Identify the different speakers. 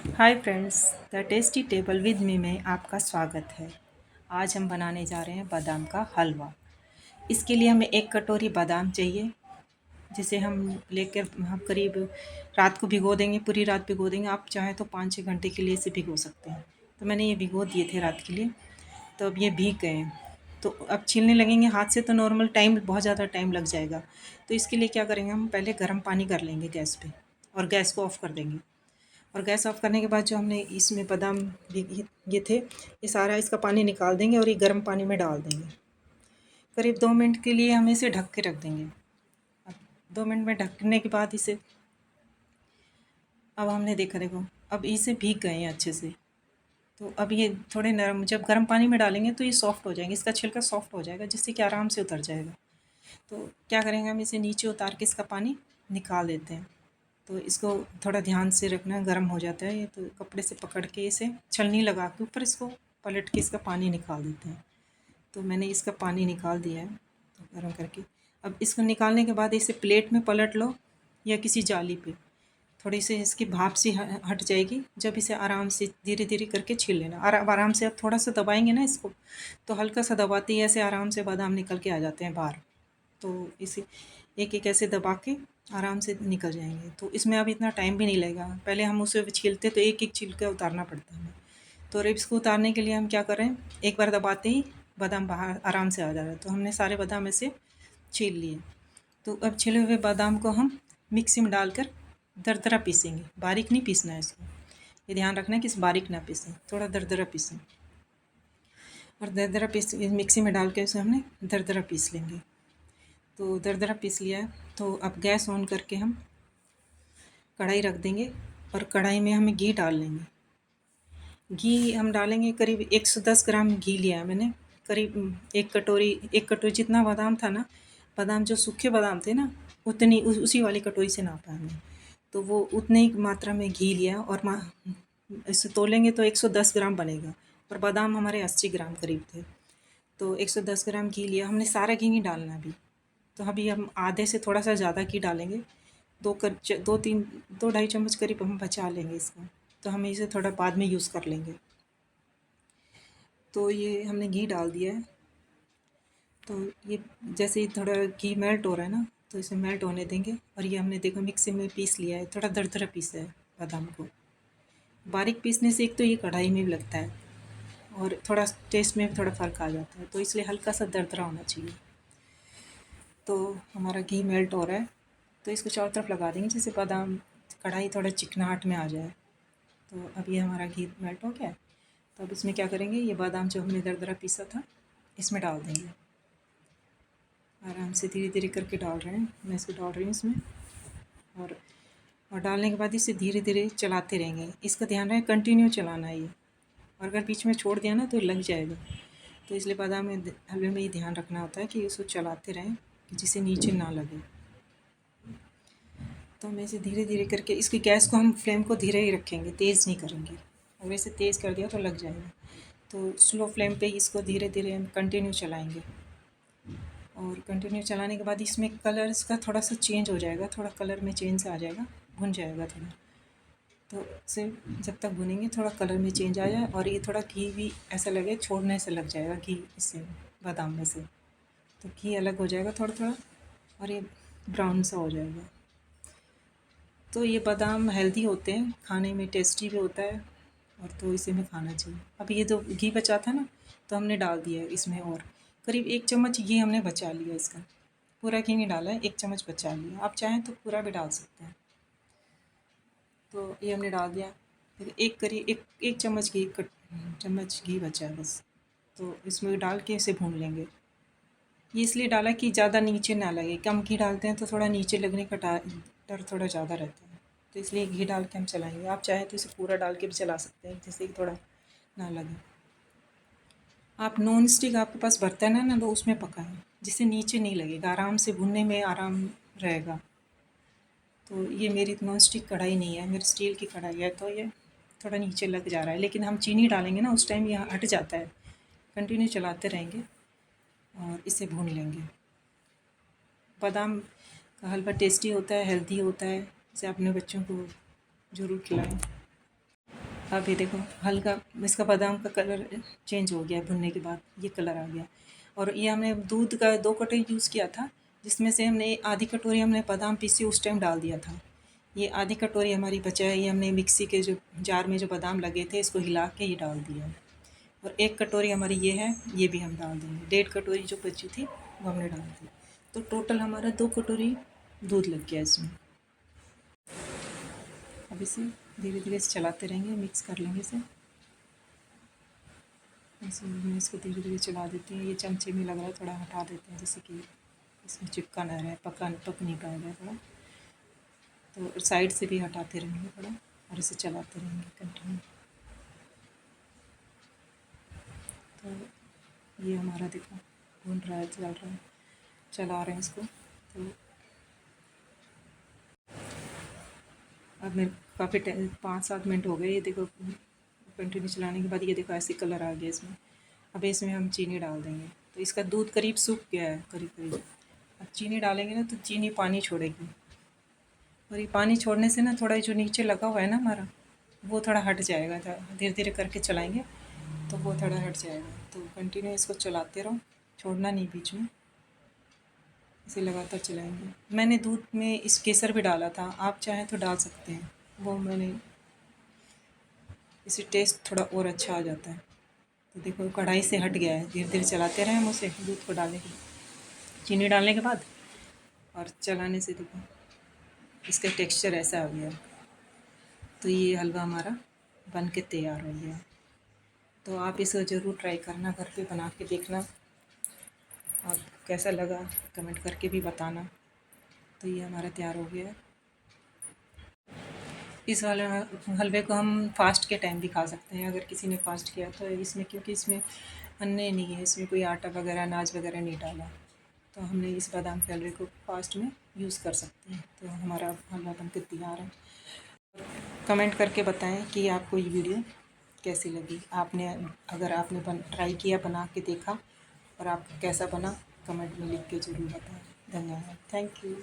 Speaker 1: Hi friends, the tasty table with me में आपका स्वागत है। आज हम बनाने जा रहे हैं बादाम का हलवा। इसके लिए हमें 1 कटोरी बादाम चाहिए, जिसे हम लेकर हम करीब रात को भिगो देंगे, पूरी रात भिगो देंगे। आप चाहें तो 5-6 घंटे के लिए इसे भिगो सकते हैं। तो मैंने ये भिगो दिए थे रात के लिए, तो अब ये भीग गए हैं। तो अब छीलने लगेंगे हाथ से तो नॉर्मल टाइम, बहुत ज़्यादा टाइम लग जाएगा। तो इसके लिए क्या करेंगे, हम पहले गर्म पानी कर लेंगे गैस पे और गैस को ऑफ़ कर देंगे। और गैस ऑफ करने के बाद जो हमने इसमें बादाम ये थे, ये सारा इसका पानी निकाल देंगे और ये गर्म पानी में डाल देंगे। करीब 2 मिनट के लिए हम इसे ढक के रख देंगे। अब 2 मिनट में ढकने के बाद इसे, अब हमने देखो अब इसे भीग गए हैं अच्छे से। तो अब ये थोड़े नरम, जब गर्म पानी में डालेंगे तो ये सॉफ्ट हो जाएंगे, इसका छिलका सॉफ्ट हो जाएगा, जिससे कि आराम से उतर जाएगा। तो क्या करेंगे, हम इसे नीचे उतार के इसका पानी निकाल देते हैं। तो इसको थोड़ा ध्यान से रखना, गर्म हो जाता है ये, तो कपड़े से पकड़ के इसे छलनी लगा के ऊपर इसको पलट के इसका पानी निकाल देते हैं। तो मैंने इसका पानी निकाल दिया है तो गर्म करके। अब इसको निकालने के बाद इसे प्लेट में पलट लो या किसी जाली पे, थोड़ी सी इसकी भाप सी हट जाएगी। जब इसे आराम से धीरे धीरे करके छील लेना, आराम से आप थोड़ा सा दबाएंगे ना इसको, तो हल्का सा दबाते ही ऐसे आराम से बादाम निकल के आ जाते हैं बाहर। तो इसे एक एक ऐसे दबा के आराम से निकल जाएंगे। तो इसमें अब इतना टाइम भी नहीं लगेगा। पहले हम उसे छीलते तो एक एक छील के उतारना पड़ता है हमें। तो रिब्स को उतारने के लिए हम क्या कर रहे हैं, एक बार दबाते ही बादाम बाहर आराम से आ जा रहा है। तो हमने सारे बादाम ऐसे छील लिए। तो अब छिले हुए बादाम को हम मिक्सी में डालकर दरदरा पीसेंगे, बारीक नहीं पीसना है इसको। ये ध्यान रखना है कि इस बारीक ना पीसें, थोड़ा दरदरा पीसें। और दरदरा पीस मिक्सी में डाल के उसे हमने दरदरा पीस लेंगे। तो दरदरा पीस लिया है। तो अब गैस ऑन करके हम कढ़ाई रख देंगे और कढ़ाई में हमें घी डाल लेंगे। घी हम डालेंगे, करीब 110 ग्राम घी लिया है मैंने। करीब 1 कटोरी जितना बादाम था ना, बादाम जो सूखे बादाम थे ना, उतनी उसी वाली कटोरी से नापा है हमने। तो वो उतने ही मात्रा में घी लिया और इसे तोलेंगे तो 110 ग्राम बनेगा, और बादाम हमारे 80 ग्राम करीब थे। तो 110 ग्राम घी लिया हमने, सारा घी नहीं डालना अभी। तो अभी हम आधे से थोड़ा सा ज़्यादा घी डालेंगे। 2-2 ढाई चम्मच करीब हम बचा लेंगे इसको। तो हम इसे थोड़ा बाद में यूज़ कर लेंगे। तो ये हमने घी डाल दिया है। तो ये जैसे ही थोड़ा घी मेल्ट हो रहा है ना, तो इसे मेल्ट होने देंगे। और ये हमने देखो मिक्सी में पीस लिया है, थोड़ा दरदरा पीसा है बादाम को। बारीक पीसने से एक तो ये कढ़ाई में भी लगता है और थोड़ा टेस्ट में भी थोड़ा फ़र्क आ जाता है, तो इसलिए हल्का सा दरदरा होना चाहिए। तो हमारा घी मेल्ट हो रहा है, तो इसको चारों तरफ लगा देंगे जैसे बादाम, कढ़ाई थोड़ा चिकनाहट में आ जाए। तो अब ये हमारा घी मेल्ट हो गया है। तो अब इसमें क्या करेंगे, ये बादाम जो हमने दरदरा पीसा था इसमें डाल देंगे। आराम से धीरे धीरे करके डाल रहे हैं, मैं इसको डाल रही हूँ इसमें। और डालने के बाद इसे धीरे धीरे चलाते रहेंगे। इसका ध्यान रहे कंटिन्यू चलाना है ये, और अगर बीच में छोड़ दिया ना तो लग जाएगा। तो इसलिए बादाम में हलवे में ये ध्यान रखना होता है कि इसको चलाते रहें कि जिससे नीचे ना लगे। तो हम इसे धीरे धीरे करके, इसकी गैस को हम फ्लेम को धीरे ही रखेंगे, तेज़ नहीं करेंगे। अगर इसे तेज़ कर दिया तो लग जाएगा। तो स्लो फ्लेम पे इसको धीरे धीरे हम कंटिन्यू चलाएंगे। और कंटिन्यू चलाने के बाद इसमें कलर इसका थोड़ा सा चेंज हो जाएगा, थोड़ा कलर में चेंज आ जाएगा, भुन जाएगा थोड़ा। तो इसे जब तक भुनेंगे थोड़ा कलर में चेंज आ जाए और ये थोड़ा घी भी ऐसा लगे छोड़ने से लग जाएगा घी इससे, बादाम में से। तो घी अलग हो जाएगा थोड़ा थोड़ा और ये ब्राउन सा हो जाएगा। तो ये बादाम हेल्दी होते हैं, खाने में टेस्टी भी होता है, और तो इसे में खाना चाहिए। अब ये जो घी बचा था ना, तो हमने डाल दिया है इसमें, और करीब 1 चम्मच घी हमने बचा लिया इसका। पूरा घी नहीं डाला है, 1 चम्मच बचा लिया। आप चाहें तो पूरा भी डाल सकते हैं। तो ये हमने डाल दिया। फिर एक चम्मच घी बचा है बस। तो इसमें डाल के इसे भून लेंगे। ये इसलिए डाला कि ज़्यादा नीचे ना लगे, कम घी डालते हैं तो थोड़ा नीचे लगने का डर थोड़ा ज़्यादा रहता है। तो इसलिए घी डाल के हम चलाएंगे। आप चाहें तो इसे पूरा डाल के भी चला सकते हैं, जिससे कि थोड़ा ना लगे। आप नॉन स्टिक आपके पास बर्तन है ना, तो उसमें पकाएं, जिससे नीचे नहीं लगेगा, आराम से भुनने में आराम रहेगा। तो ये मेरी नॉन स्टिक कढ़ाई नहीं है, मेरी स्टील की कढ़ाई है, तो ये थोड़ा नीचे लग जा रहा है। लेकिन हम चीनी डालेंगे ना, उस टाइम ये हट जाता है। कंटिन्यू चलाते रहेंगे और इसे भून लेंगे। बादाम का हलवा टेस्टी होता है, हेल्दी होता है। इसे अपने बच्चों को ज़रूर खिलाएं। अब ये देखो हल्का इसका बादाम का कलर चेंज हो गया है भुनने के बाद, ये कलर आ गया। और ये हमने दूध का 2 कटोरी यूज़ किया था, जिसमें से हमने आधी कटोरी हमने बादाम पीसे उस टाइम डाल दिया था। ये आधी कटोरी हमारी बचा है, ये हमने मिक्सी के जो जार में जो बादाम लगे थे इसको हिला के ये डाल दिया है। और 1 कटोरी हमारी ये है, ये भी हम डाल देंगे। 1.5 कटोरी जो बची थी वो हमने डाल दी। तो टोटल हमारा 2 कटोरी दूध लग गया इसमें। अब इसे धीरे धीरे से चलाते रहेंगे, मिक्स कर लेंगे इसे। ऐसे मैं इसको धीरे धीरे चला देती हूँ। ये चमचे में लग रहा है, थोड़ा हटा देते हैं जिससे कि इसमें चिपका ना रहे, पक नहीं पाएगा थोड़ा। तो साइड से भी हटाते रहेंगे थोड़ा और इसे चलाते रहेंगे कंटिन्यू। तो ये हमारा देखो भून रहा है, चल रहा है, चला रहे हैं इसको। तो अब मेरे काफ़ी 5-7 मिनट हो गए, ये देखो कंटिन्यू चलाने के बाद ये देखो ऐसे कलर आ गया इसमें। अब इसमें हम चीनी डाल देंगे। तो इसका दूध करीब सूख गया है, करीब करीब। अब चीनी डालेंगे ना तो चीनी पानी छोड़ेगी, और ये पानी छोड़ने से ना थोड़ा जो नीचे लगा हुआ है ना हमारा, वो थोड़ा हट जाएगा। धीरे धीरे करके चलाएंगे तो वो थोड़ा हट जाएगा। तो कंटिन्यू इसको चलाते रहो, छोड़ना नहीं बीच में, इसे लगातार चलाएंगे। मैंने दूध में इस केसर भी डाला था, आप चाहें तो डाल सकते हैं, वो मैंने, इससे टेस्ट थोड़ा और अच्छा आ जाता है। तो देखो कढ़ाई से हट गया है, धीरे धीरे चलाते रहें हम उसे दूध को डालने के, चीनी डालने के बाद और चलाने से देखो इसका टेक्सचर ऐसा आ गया। तो ये हलवा हमारा बन के तैयार हो गया। तो आप इसे ज़रूर ट्राई करना, घर पे बना के देखना, और कैसा लगा कमेंट करके भी बताना। तो ये हमारा तैयार हो गया है। इस वाले हलवे को हम फास्ट के टाइम भी खा सकते हैं, अगर किसी ने फास्ट किया तो। इसमें क्योंकि इसमें अन्य नहीं है, इसमें कोई आटा वगैरह अनाज वगैरह नहीं डाला, तो हमने इस बादाम के हलवे को फास्ट में यूज़ कर सकते हैं। तो हमारा हलवा बन के तैयार है। कमेंट करके बताएं कि आपको ये वीडियो कैसी लगी। अगर आपने ट्राई किया, बना के देखा, और आपको कैसा बना, कमेंट में लिख के ज़रूर बताएं। धन्यवाद, थैंक यू।